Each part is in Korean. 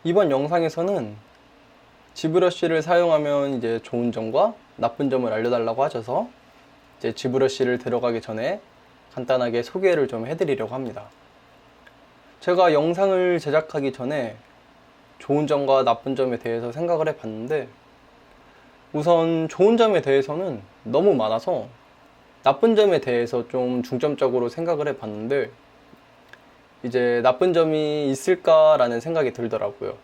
이번 영상에서는 지브러쉬를 사용하면 이제 좋은 점과 나쁜 점을 알려달라고 하셔서 이제 지브러쉬를 들어가기 전에 간단하게 소개를 좀 해드리려고 합니다. 제가 영상을 제작하기 전에 좋은 점과 나쁜 점에 대해서 생각을 해봤는데, 우선 좋은 점에 대해서는 너무 많아서 나쁜 점에 대해서 좀 중점적으로 생각을 해봤는데, 이제 나쁜 점이 있을까라는 생각이 들더라고요.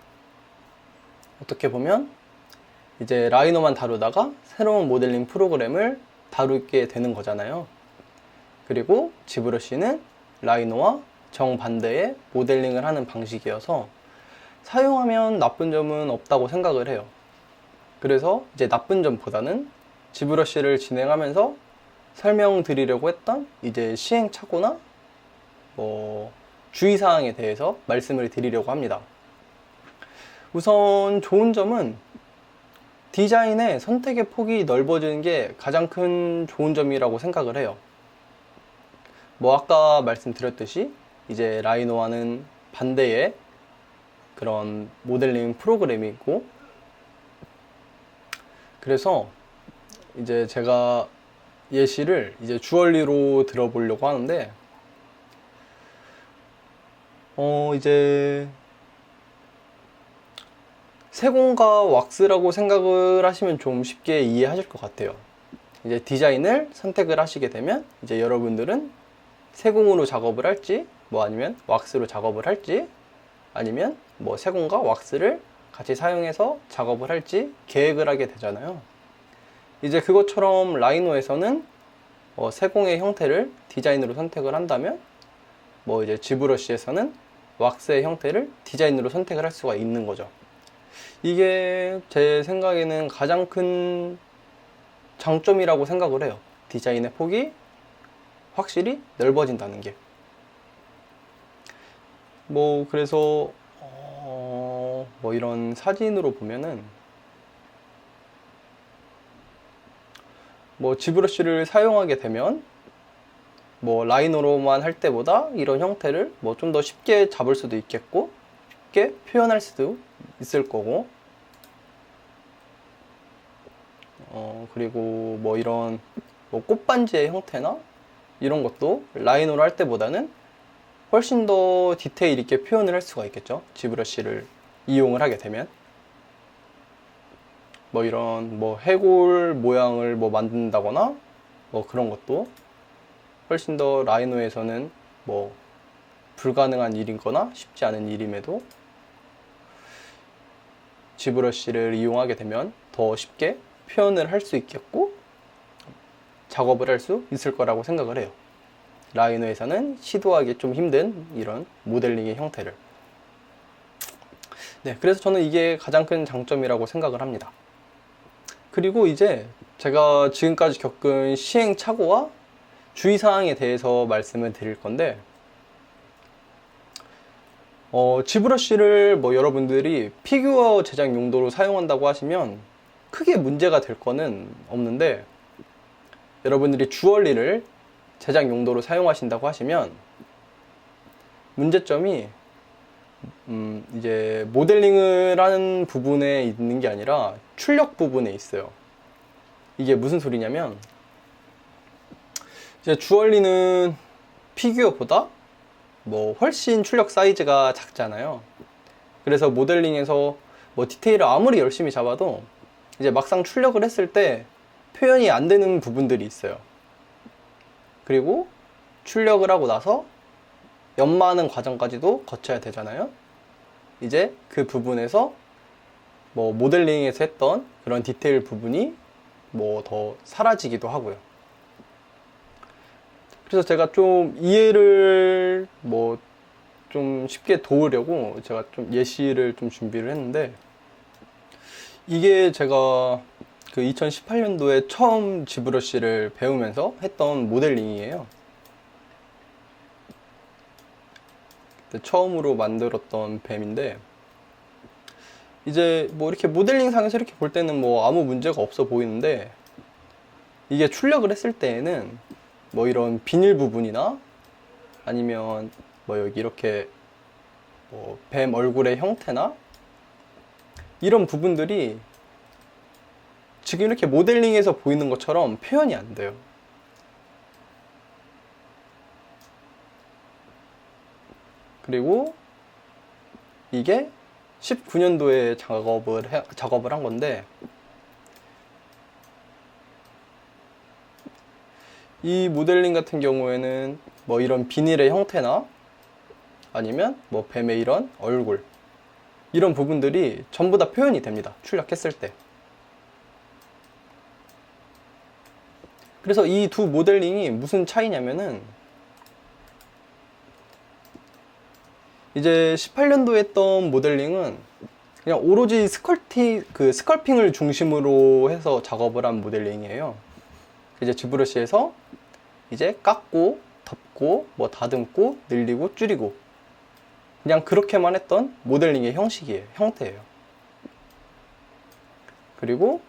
어떻게 보면 이제 라이노만 다루다가 새로운 모델링 프로그램을 다루게 되는 거잖아요. 그리고 지브러쉬는 라이노와 정반대의 모델링을 하는 방식이어서 사용하면 나쁜 점은 없다고 생각을 해요. 그래서 이제 나쁜 점보다는 지브러쉬를 진행하면서 설명드리려고 했던 이제 시행착오나 주의사항에 대해서 말씀을 드리려고 합니다. 우선 좋은 점은 디자인의 선택의 폭이 넓어지는 게 가장 큰 좋은 점이라고 생각을 해요. 아까 말씀드렸듯이 이제 라이노와는 반대의 그런 모델링 프로그램이고, 그래서 이제 제가 예시를 이제 주얼리로 들어보려고 하는데, 이제 세공과 왁스라고 생각을 하시면 좀 쉽게 이해하실 것 같아요. 이제 디자인을 선택을 하시게 되면 이제 여러분들은 세공으로 작업을 할지, 아니면 왁스로 작업을 할지, 아니면 세공과 왁스를 같이 사용해서 작업을 할지 계획을 하게 되잖아요. 이제 그것처럼 라이노에서는 세공의 형태를 디자인으로 선택을 한다면, 이제 지브러쉬에서는 왁스의 형태를 디자인으로 선택을 할 수가 있는 거죠. 이게 제 생각에는 가장 큰 장점이라고 생각을 해요. 디자인의 폭이 확실히 넓어진다는 게. 그래서 이런 사진으로 보면은 지브러쉬를 사용하게 되면 라이너로만 할 때보다 이런 형태를 좀 더 쉽게 잡을 수도 있겠고, 쉽게 표현할 수도 있을 거고, 그리고 이런 꽃반지의 형태나 이런 것도 라이너로 할 때보다는 훨씬 더 디테일 있게 표현을 할 수가 있겠죠. 지브러쉬를 이용을 하게 되면 이런 해골 모양을 만든다거나 그런 것도 훨씬 더 라이노에서는 불가능한 일이거나 쉽지 않은 일임에도 지브러쉬를 이용하게 되면 더 쉽게 표현을 할 수 있겠고 작업을 할 수 있을 거라고 생각을 해요. 라이노에서는 시도하기 좀 힘든 이런 모델링의 형태를. 네, 그래서 저는 이게 가장 큰 장점이라고 생각을 합니다. 그리고 이제 제가 지금까지 겪은 시행착오와 주의사항에 대해서 말씀을 드릴 건데, 지브러쉬를 여러분들이 피규어 제작 용도로 사용한다고 하시면 크게 문제가 될 거는 없는데, 여러분들이 주얼리를 제작 용도로 사용하신다고 하시면 문제점이 이제 모델링을 하는 부분에 있는 게 아니라 출력 부분에 있어요. 이게 무슨 소리냐면, 이제 주얼리는 피규어보다 훨씬 출력 사이즈가 작잖아요. 그래서 모델링에서 디테일을 아무리 열심히 잡아도 이제 막상 출력을 했을 때 표현이 안 되는 부분들이 있어요. 그리고 출력을 하고 나서 연마하는 과정까지도 거쳐야 되잖아요. 이제 그 부분에서 모델링에서 했던 그런 디테일 부분이 더 사라지기도 하고요. 그래서 제가 좀 이해를 좀 쉽게 도우려고 제가 좀 예시를 좀 준비를 했는데, 이게 제가 그 2018년도에 처음 지브러쉬를 배우면서 했던 모델링이에요. 그때 처음으로 만들었던 뱀인데, 이제 이렇게 모델링 상에서 이렇게 볼 때는 아무 문제가 없어 보이는데, 이게 출력을 했을 때에는 이런 비닐 부분이나 아니면 여기 이렇게 뱀 얼굴의 형태나 이런 부분들이 지금 이렇게 모델링에서 보이는 것처럼 표현이 안 돼요. 그리고 이게 19년도에 작업을 한 건데, 이 모델링 같은 경우에는 뭐 이런 비닐의 형태나 아니면 뭐 뱀의 이런 얼굴, 이런 부분들이 전부 다 표현이 됩니다. 출력했을 때. 그래서 이 두 모델링이 무슨 차이냐면은, 이제 18년도에 했던 모델링은 그냥 오로지 스컬핑을 중심으로 해서 작업을 한 모델링이에요. 이제 지브러시에서 이제 깎고, 덮고, 뭐 다듬고, 늘리고, 줄이고, 그냥 그렇게만 했던 모델링의 형태예요. 그리고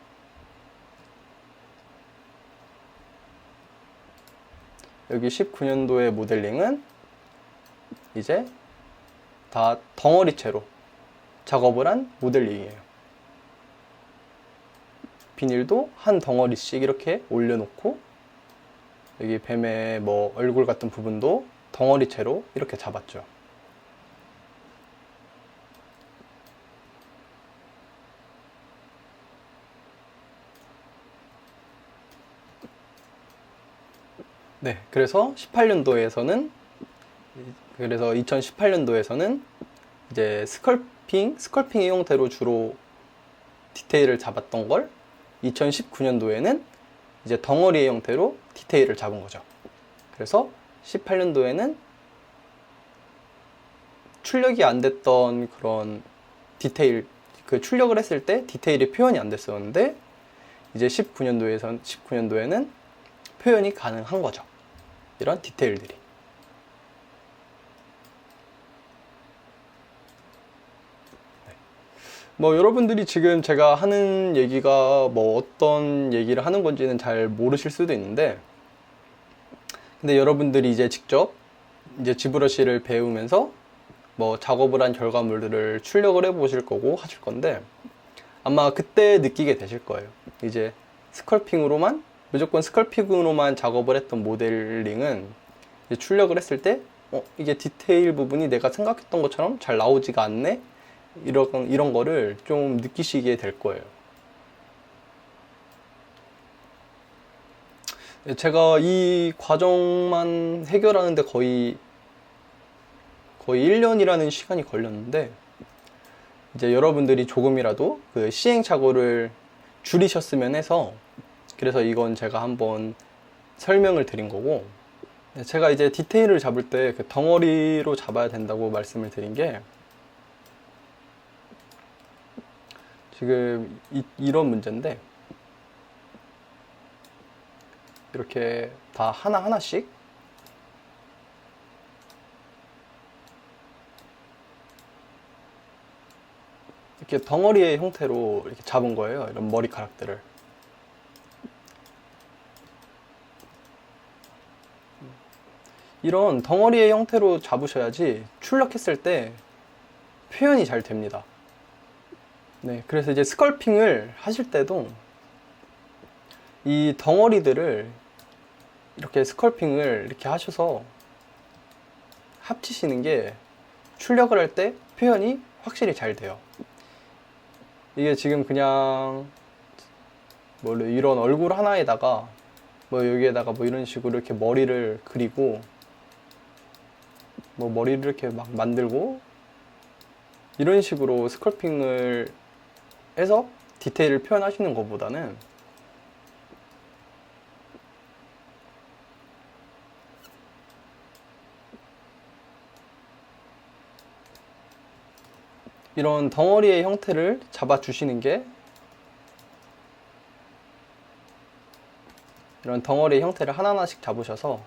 여기 19년도의 모델링은 이제 다 덩어리채로 작업을 한 모델링이에요. 비닐도 한 덩어리씩 이렇게 올려놓고, 여기 뱀의 뭐 얼굴 같은 부분도 덩어리채로 이렇게 잡았죠. 네, 그래서 2018년도에서는 이제 스컬핑의 형태로 주로 디테일을 잡았던 걸 2019년도에는 이제 덩어리의 형태로 디테일을 잡은 거죠. 그래서 18년도에는 출력이 안 됐던 그런 디테일, 그 출력을 했을 때 디테일이 표현이 안 됐었는데, 이제 19년도에는 표현이 가능한 거죠. 이런 디테일들이. 뭐 여러분들이 지금 제가 하는 얘기가 뭐 어떤 얘기를 하는 건지는 잘 모르실 수도 있는데, 근데 여러분들이 이제 직접 이제 지브러시를 배우면서 뭐 작업을 한 결과물들을 출력을 해 보실 거고 하실 건데, 아마 그때 느끼게 되실 거예요. 이제 무조건 스컬핑으로만 작업을 했던 모델링은 이제 출력을 했을 때 이게 디테일 부분이 내가 생각했던 것처럼 잘 나오지가 않네, 이런 거를 좀 느끼시게 될 거예요. 제가 이 과정만 해결하는데 거의 1년이라는 시간이 걸렸는데, 이제 여러분들이 조금이라도 그 시행착오를 줄이셨으면 해서, 그래서 이건 제가 한번 설명을 드린 거고, 제가 이제 디테일을 잡을 때 그 덩어리로 잡아야 된다고 말씀을 드린 게, 지금 이런 문제인데, 이렇게 다 하나하나씩 이렇게 덩어리의 형태로 이렇게 잡은 거예요. 이런 머리카락들을. 이런 덩어리의 형태로 잡으셔야지 출력했을 때 표현이 잘 됩니다. 네, 그래서 이제 스컬핑을 하실 때도 이 덩어리들을 이렇게 스컬핑을 이렇게 하셔서 합치시는 게 출력을 할 때 표현이 확실히 잘 돼요. 이게 지금 그냥 뭐 이런 얼굴 하나에다가 뭐 여기에다가 뭐 이런 식으로 이렇게 머리를 그리고 뭐 머리를 이렇게 막 만들고 이런 식으로 스컬핑을 해서 디테일을 표현하시는 것보다는 이런 덩어리의 형태를 잡아주시는 게, 이런 덩어리의 형태를 하나하나씩 잡으셔서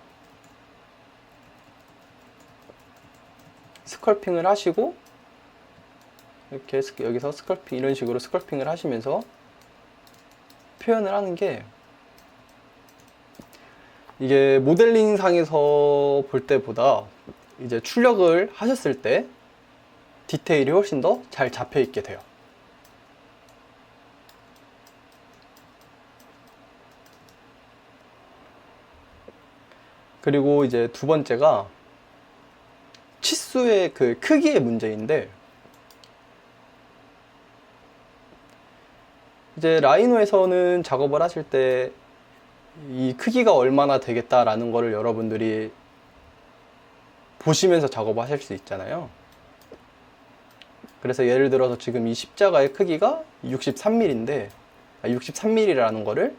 스컬핑을 하시고, 이렇게 여기서 이런 식으로 스컬핑을 하시면서 표현을 하는 게, 이게 모델링 상에서 볼 때보다 이제 출력을 하셨을 때 디테일이 훨씬 더 잘 잡혀 있게 돼요. 그리고 이제 두 번째가 치수의 그 크기의 문제인데, 이제 라이노에서는 작업을 하실 때 이 크기가 얼마나 되겠다라는 거를 여러분들이 보시면서 작업하실 수 있잖아요. 그래서 예를 들어서 지금 이 십자가의 크기가 63mm인데 63mm라는 거를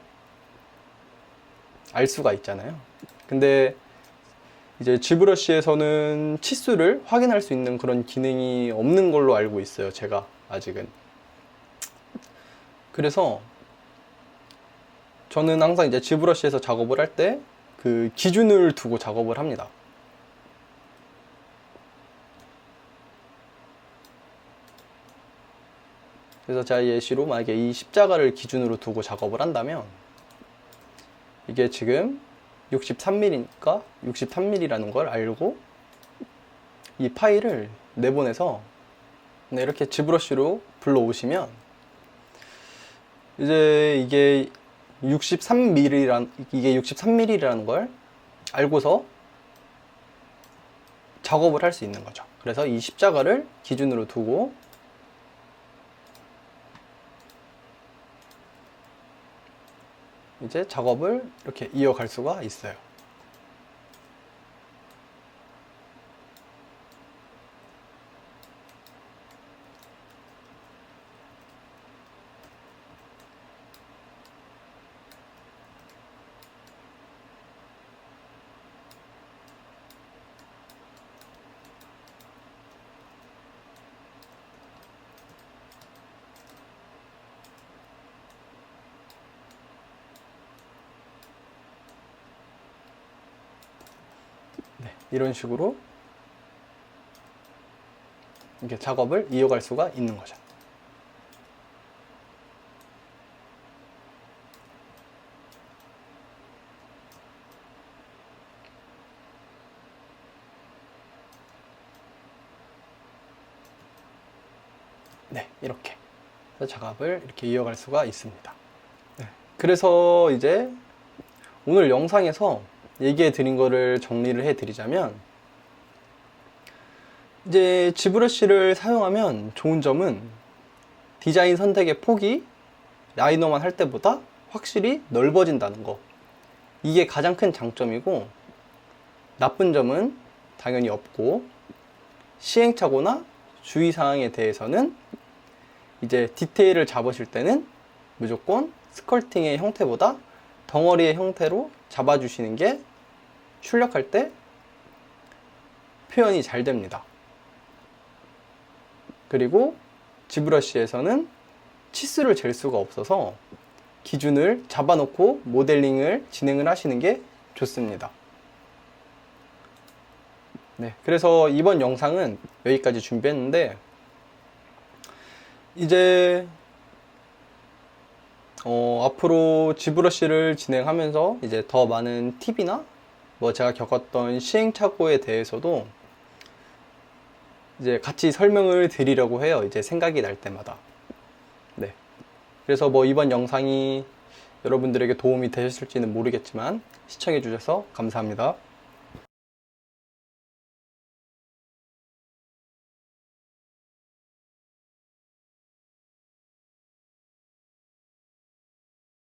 알 수가 있잖아요. 근데 이제 지브러시에서는 치수를 확인할 수 있는 그런 기능이 없는 걸로 알고 있어요, 제가 아직은. 그래서 저는 항상 이제 지브러시에서 작업을 할 때 그 기준을 두고 작업을 합니다. 그래서 제가 예시로 만약에 이 십자가를 기준으로 두고 작업을 한다면, 이게 지금 63mm니까 63mm라는 걸 알고 이 파일을 내보내서 이렇게 지브러시로 불러오시면, 이제 이게 63mm라는 걸 알고서 작업을 할 수 있는 거죠. 그래서 이 십자가를 기준으로 두고 이제 작업을 이렇게 이어갈 수가 있어요. 네, 이런 식으로 이렇게 작업을 이어갈 수가 있는 거죠. 네, 이렇게 작업을 이렇게 이어갈 수가 있습니다. 네, 그래서 이제 오늘 영상에서 얘기해 드린 거를 정리를 해 드리자면, 이제 지브러시를 사용하면 좋은 점은 디자인 선택의 폭이 라이너만 할 때보다 확실히 넓어진다는 거, 이게 가장 큰 장점이고, 나쁜 점은 당연히 없고, 시행착오나 주의사항에 대해서는 이제 디테일을 잡으실 때는 무조건 스컬팅의 형태보다 덩어리의 형태로 잡아주시는 게 출력할 때 표현이 잘 됩니다. 그리고 지브러시에서는 치수를 잴 수가 없어서 기준을 잡아놓고 모델링을 진행을 하시는 게 좋습니다. 네, 그래서 이번 영상은 여기까지 준비했는데, 이제 앞으로 지브러시를 진행하면서 이제 더 많은 팁이나 뭐 제가 겪었던 시행착오에 대해서도 이제 같이 설명을 드리려고 해요. 이제 생각이 날 때마다. 네. 그래서 뭐 이번 영상이 여러분들에게 도움이 되셨을지는 모르겠지만 시청해 주셔서 감사합니다.